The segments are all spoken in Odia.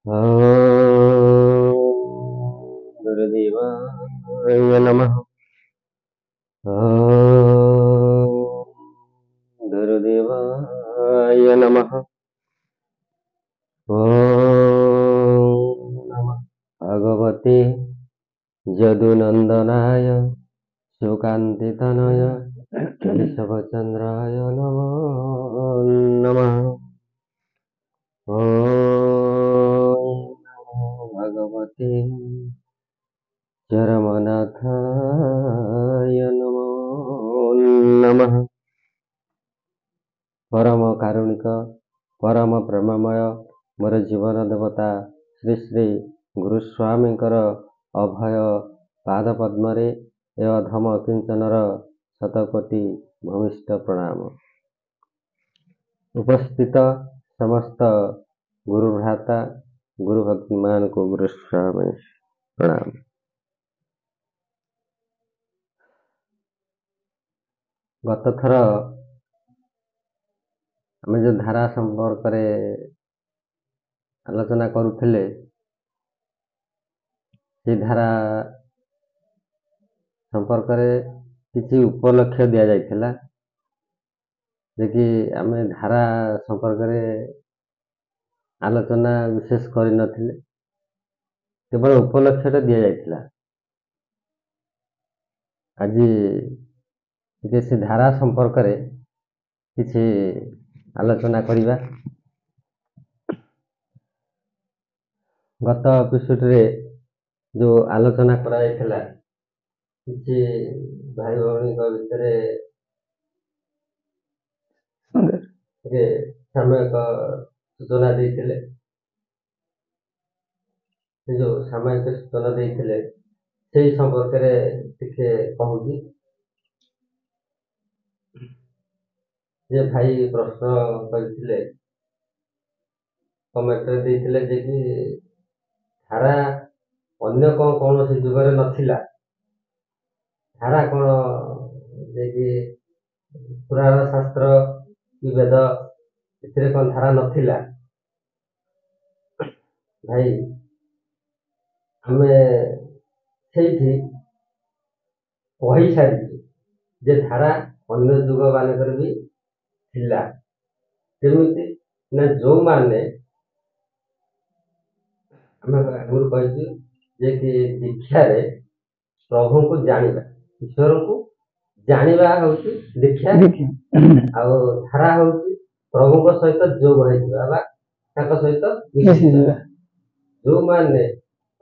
ॐ गुरुदेवाय नमः। ॐ गुरुदेवाय नमः। ॐ नमः भगवते यदुनन्दनाय सुकान्तितनय केशवचन्द्राय नमो नमः। ॐ नमो भगवते चरमनाथाय नमो नमः। परम कारुणिक परम प्रेममय मोर जीवन देवता श्री श्री गुरुस्वामींकर अभय पाद पद्मरे ए अधम किंचनर शतकोटि भूमिष्ठ प्रणाम। उपस्थित समस्त गुरु भ्राता गुरु भक्तिमान को गुरुस्वामी प्रणाम। गत थर आम जो धारा संपर्क आलोचना करुले से धारा संपर्क किसी उपलक्ष्य दि जाइथिला जे कि आम धारा संपर्क आलोचना विशेष कर नथिले केवल उपलक्ष्य दि जाइथिला। आज से धारा संपर्क किसी आलोचना करिबा। गत एपिसोड रे जो आलोचना करा जाइथिला किसी भाई भौणी भितर सामयिक सूचना देते जो सामयिक सूचना देते से संपर्क टिके कहूँ जे भाई प्रश्न करते कमेंट देते जे कि धारा अन्य कौन से जुगरे नथिला धारा कौन जे कि पुराण शास्त्र कि वेद इतने कौन धारा नथिला भाई हमें से कही सारी जे धारा अन्य जुग मानक भी थिला केमिति ना जो माने आम आगुरी कही जे कि दीक्षा रे प्रभु को जानिबा ईश्वर को जानिबा होउची दीक्षा आ धारा होउची प्रभु को सहित जोग होइबा बा ताको सहित मिशिबा। जो माने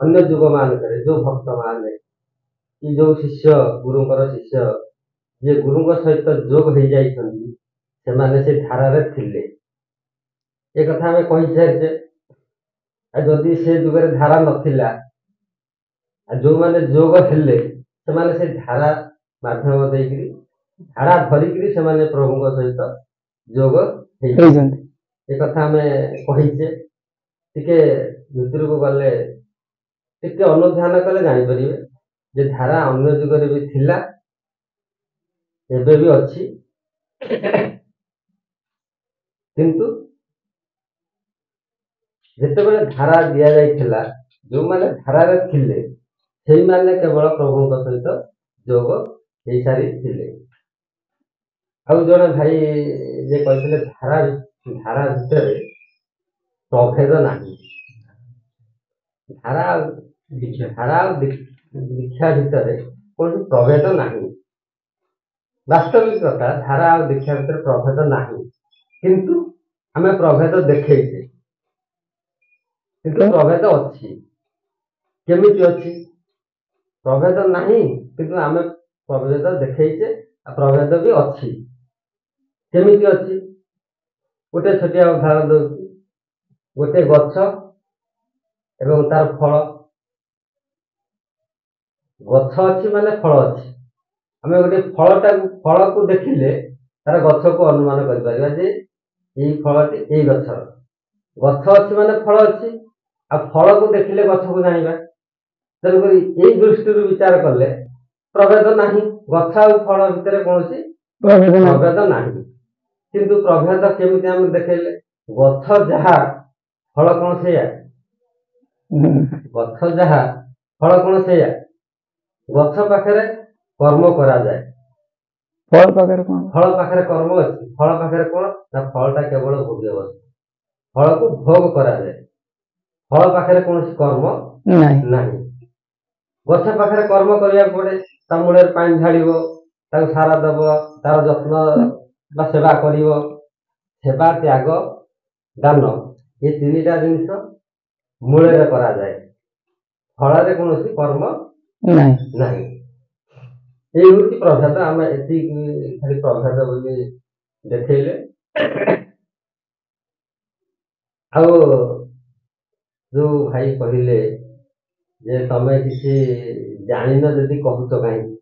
अन्य जुग मानक जो भक्त माने कि जो शिष्य गुरुंकर शिष्य जे गुरुंक सहित जोग हो जाइछन्ती से माने से धारा रे थिले ए कथा हमें कहि सारिछे। जदि से जुगरे धारा नथिला जो माने जोग हेले से माने से धारा माध्यम देकरी धारा धरिकरी से माने प्रभुंक सहित जोग हेइछन्ती ए कथा हमें कहिछे। टिके भितर को गले टिके अनुध्यान कले जानि परिबे जे धारा अन्य जुगरे भी थिला एबे भी अच्छी किंतु जिते बड़े धारा दिया जाइथिला जो माने धारा रे थिले सेही माने केवल प्रभुंक सहित जोग हेइ सारी थिले। आ जने भाई जे कहथिले धारा भितर प्रभेद नाही धारा दीक्षा भितर कौन प्रभेद नाही वास्तविक कथा धारा और दीक्षा भितर प्रभेद नाही किंतु हमें प्रभेद देखैछे किंतु प्रभेद अच्छी केमिति अच्छी प्रभेद नाही किंतु हमें प्रभेद देखैछे प्रभेद भी अच्छी केमिति अच्छी गोटे छोटिया उदाहरण दउची गोटे गछ एवं तार फल गछ अच्छी माने फल अच्छी आम गोटे फल को देखिले तार गछ को अनुमान कर फलटी यही गछ अच्छी माने फल अच्छी आ फल को देखिले गछ को जानिबा तेणुक यही दृष्टि विचार कले प्रभेद नाही गछ आ फल भितर कौन प्रभेद नाही किंतु प्रभेद केमिति आम देखले गछ जहा फल कौन से ଗଛ ଯାହା ଫଳ କଣ ସେଇଆ। ଗଛ ପାଖରେ କର୍ମ କରାଯାଏ, ଫଳ ପାଖରେ କଣ? ଫଳ ପାଖରେ କର୍ମ ଅଛି। ଫଳ ପାଖରେ କଣ ନା ଫଳଟା କେବଳ ଭୋଗ୍ୟ ବସ୍ତୁ, ଫଳକୁ ଭୋଗ କରାଯାଏ। ଫଳ ପାଖରେ କୌଣସି କର୍ମ ନାହିଁ। ଗଛ ପାଖରେ କର୍ମ କରିବାକୁ ପଡେ, ତା ମୂଳରେ ପାଣି ଢାଳିବ, ତାକୁ ସାର ଦବ, ତାର ଯତ୍ନ ବା ସେବା କରିବ। ସେବା, ତ୍ୟାଗ, ଦାନ, ଏ ତିନିଟା ଜିନିଷ ମୂଳରେ କରାଯାଏ। ଫଳରେ କୌଣସି କର୍ମ ନାହିଁ। ଏଇ ହଉଛି ପ୍ରଭେଦ। ଆମେ ଏତିକି ଖାଲି ପ୍ରଭେଦ ବୋଲି ଦେଖେଇଲେ। ଆଉ ଯୋଉ ଭାଇ କହିଲେ ଯେ ତମେ କିଛି ଜାଣିନ ଯଦି କହୁଛ କାହିଁକି,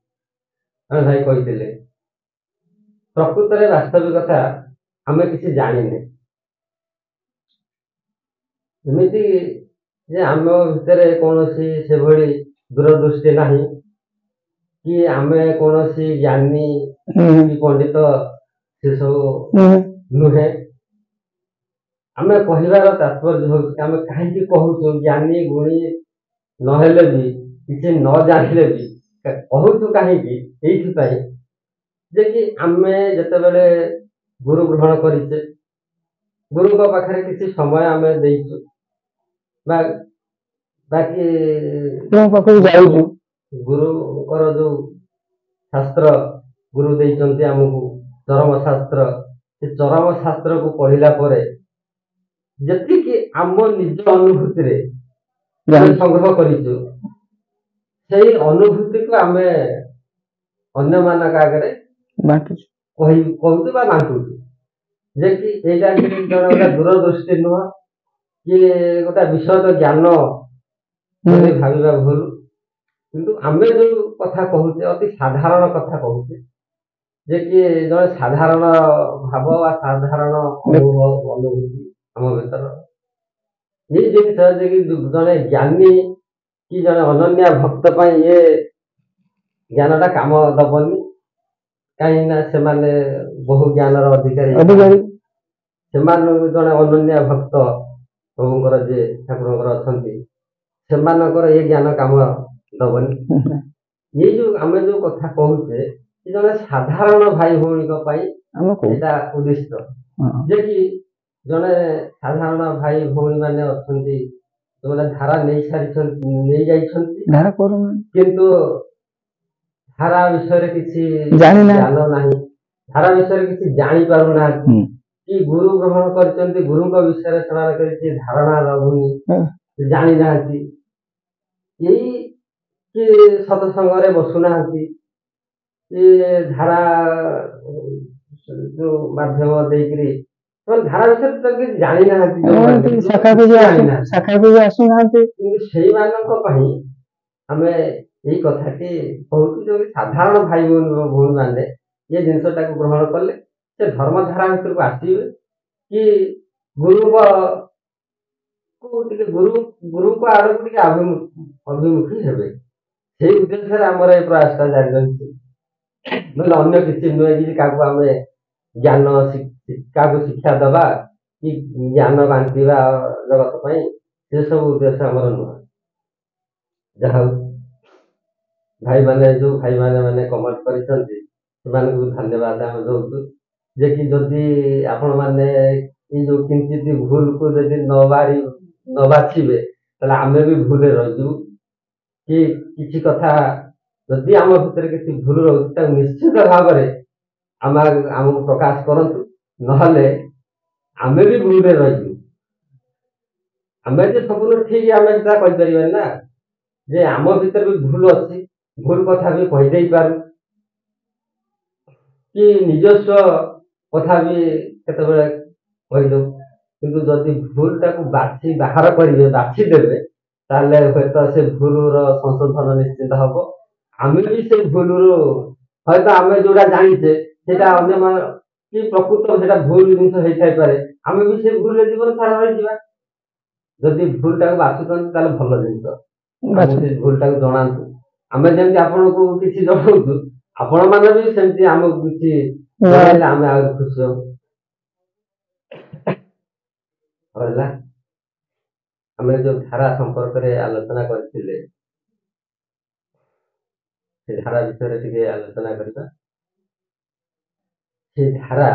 ଆମେ ଭାଇ କହିଥିଲେ ପ୍ରକୃତରେ ବାସ୍ତବିକତା ଆମେ କିଛି ଜାଣିନେ। ଏମିତି ଯେ ଆମ ଭିତରେ କୌଣସି ସେଭଳି ଦୂରଦୃଷ୍ଟି ନାହିଁ କି ଆମେ କୌଣସି ଜ୍ଞାନୀ କି ପଣ୍ଡିତ ସେସବୁ ନୁହେଁ। ଆମେ କହିବାର ତାତ୍ପର୍ଯ୍ୟ ହଉଛି ଆମେ କାହିଁକି କହୁଛୁ ଜ୍ଞାନୀ ଗୁଣୀ ନହେଲେ ବି, କିଛି ନ ଜାଣିଲେ ବି କହୁଛୁ କାହିଁକି, ଏଇଥିପାଇଁ ଯେ କି ଆମେ ଯେତେବେଳେ ଗୁରୁ ଗ୍ରହଣ କରିଛେ, ଗୁରୁଙ୍କ ପାଖରେ କିଛି ସମୟ ଆମେ ଦେଇଛୁ, ବାକି ପାଖକୁ ଯାଉଛୁ, ଗୁରୁଙ୍କର ଯୋଉ ଶାସ୍ତ୍ର ଗୁରୁ ଦେଇଛନ୍ତି ଆମକୁ ଚରମ ଶାସ୍ତ୍ର, ସେ ଚରମ ଶାସ୍ତ୍ରକୁ ପଢିଲା ପରେ ଯେତିକି ଆମ ନିଜ ଅନୁଭୂତିରେ ଆମେ ସଂଗ୍ରହ କରିଛୁ, ସେଇ ଅନୁଭୂତିକୁ ଆମେ ଅନ୍ୟମାନଙ୍କ ଆଗରେ କହୁଛୁ ବା ବାଣ୍ଟୁଛୁ। ଯେ କି ଏଇଟା ଜଣେ ଗୋଟେ ଦୂରଦୃଷ୍ଟି ନୁହଁ କି ଗୋଟେ ବିଶଦ ଜ୍ଞାନ ବୋଲି ଭାବିବା ଭୁଲ। କିନ୍ତୁ ଆମେ ଯୋଉ କଥା କହୁଛେ ଅତି ସାଧାରଣ କଥା କହୁଛେ, ଯେ କି ଜଣେ ସାଧାରଣ ଭାବ ବା ସାଧାରଣ ଅନୁଭୂତି ଆମ ଭିତର ଏଇ ଜିନିଷ ଯେ କି ଜଣେ ଜ୍ଞାନୀ କି ଜଣେ ଅନନ୍ୟା ଭକ୍ତ ପାଇଁ ଏ ଜ୍ଞାନଟା କାମ ଦବନି। କାହିଁକି ନା ସେମାନେ ବହୁ ଜ୍ଞାନର ଅଧିକାରୀ। ସେମାନଙ୍କୁ ଜଣେ ଅନନ୍ୟା ଭକ୍ତ ପ୍ରଭୁଙ୍କର ଯିଏ ଠାକୁରଙ୍କର ଅଛନ୍ତି, ସେମାନଙ୍କର ଏ ଜ୍ଞାନ କାମ ଦବନି। ଏଇ ଯୋଉ ଆମେ ଯୋଉ କଥା କହୁଛେ, ଜଣେ ସାଧାରଣ ଭାଇ ଭଉଣୀଙ୍କ ପାଇଁ ଏଇଟା ଉଦ୍ଦିଷ୍ଟ। ଯେ କି ଜଣେ ସାଧାରଣ ଭାଇ ଭଉଣୀ ମାନେ ଅଛନ୍ତି, ସେମାନେ ଧାରା ନେଇଯାଇଛନ୍ତି, କିନ୍ତୁ ଧାରା ବିଷୟରେ କିଛି ଜ୍ଞାନ ନାହିଁ, ଧାରା ବିଷୟରେ କିଛି ଜାଣି ପାରୁନାହାନ୍ତି, କି ଗୁରୁ ଗ୍ରହଣ କରିଛନ୍ତି, ଗୁରୁଙ୍କ ବିଷୟରେ ସେମାନଙ୍କର କିଛି ଧାରଣା ରହୁନି, ଜାଣିନାହାନ୍ତି। ଏଇ କି ସତ୍ସଙ୍ଗରେ ବସୁନାହାନ୍ତି, କି ଧାରା ଯୋଉ ମାଧ୍ୟମ ଦେଇକିରି ଧାରା ବିଷୟରେ ତ କିଛି ଜାଣିନାହାନ୍ତି, ଶାଖାକୁ ଆସୁନାହାନ୍ତି। କିନ୍ତୁ ସେଇମାନଙ୍କ ପାଇଁ ଆମେ ଏଇ କଥାଟି କହୁଛୁ, ଯୋଉ ସାଧାରଣ ଭାଇ ଭଉଣୀ ମାନେ ଏ ଜିନିଷଟାକୁ ଗ୍ରହଣ କଲେ ସେ ଧର୍ମଧାରା ଭିତରକୁ ଆସିବେ, କି ଗୁରୁଙ୍କ ଟିକେ ଗୁରୁଙ୍କ ଆଡକୁ ଟିକେ ଅଭିମୁଖୀ ହେବେ। ସେଇ ଉଦ୍ଦେଶ୍ୟରେ ଆମର ଏ ପ୍ରୟାସଟା ଜାରି ରହିଛି। ନହେଲେ ଅନ୍ୟ କିଛି ନୁହେଁ କି କାହାକୁ ଆମେ ଜ୍ଞାନ କାହାକୁ ଶିକ୍ଷା ଦବା କି ଜ୍ଞାନ ବାଣ୍ଟିବା ଜଗତ ପାଇଁ, ସେସବୁ ଉଦ୍ଦେଶ୍ୟ ଆମର ନୁହଁ। ଯାହା ହଉ ଭାଇମାନେ ଯୋଉ ଭାଇମାନେ କମେଣ୍ଟ କରିଛନ୍ତି ସେମାନଙ୍କୁ ଧନ୍ୟବାଦ ଆମେ ଦଉଛୁ। ଯେ କି ଯଦି ଆପଣ ମାନେ ଏଇ ଯୋଉ କିଞ୍ଚିତ ଭୁଲକୁ ଯଦି ନ ବାଛିବେ, ତାହେଲେ ଆମେ ବି ଭୁଲରେ ରହିଯିବୁ। କି କିଛି କଥା ଯଦି ଆମ ଭିତରେ କିଛି ଭୁଲ ରହୁଛି, ତାକୁ ନିଶ୍ଚିତ ଭାବରେ ଆମକୁ ପ୍ରକାଶ କରନ୍ତୁ, ନହେଲେ ଆମେ ବି ଭୁଲରେ ରହିଯିବୁ। ଆମେ ଯେ ସମ୍ପୂର୍ଣ୍ଣ ଠିକ ଆମେ ସେଟା କହିପାରିବାନି ନା, ଯେ ଆମ ଭିତରେ ବି ଭୁଲ ଅଛି, ଭୁଲ କଥା ବି କହିଦେଇ ପାରୁ, କି ନିଜସ୍ୱ କଥା ବି କେତେବେଳେ କହିଦଉ। କିନ୍ତୁ ଯଦି ଭୁଲଟାକୁ ବାହାର କରିବେ, ବାଛିଦେବେ, ତାହେଲେ ହୁଏତ ସେ ଭୁଲର ସଂଶୋଧନ ନିଶ୍ଚିତ ହବ। ଆମେ ବି ସେ ଭୁଲରୁ ହয়তো ଆମେ ଯୋଉଟା ଜାଣିଛେ ସେଇଟା ଅନ୍ୟମାନେ କି ପ୍ରକୃତ ସେଟା ଭୁଲ ଜିନିଷ ହେଇଥାଇପାରେ, ଆମେ ବି ସେ ଭୁଲରେ ଜୀବନ ସାରା ରହିଯିବା। ଯଦି ଭୁଲଟାକୁ ବାଛୁଛନ୍ତି ତାହେଲେ ଭଲ ଜିନିଷ, ସେ ଭୁଲଟାକୁ ଜଣାନ୍ତୁ। ଆମେ ଯେମିତି ଆପଣଙ୍କୁ କିଛି ଜଣଉଛୁ, ଆପଣ ମାନେ ବି ସେମିତି ଆମକୁ କିଛି ଜଣେଇଲେ ଆମେ ଆହୁରି ଖୁସି ହବୁ। ରହିଲା। ଆମେ ଯୋଉ ଧାରା ସମ୍ପର୍କରେ ଆଲୋଚନା କରିଥିଲେ ସେ ଧାରା ବିଷୟରେ ଟିକେ ଆଲୋଚନା କରିବା। ସେ ଧାରା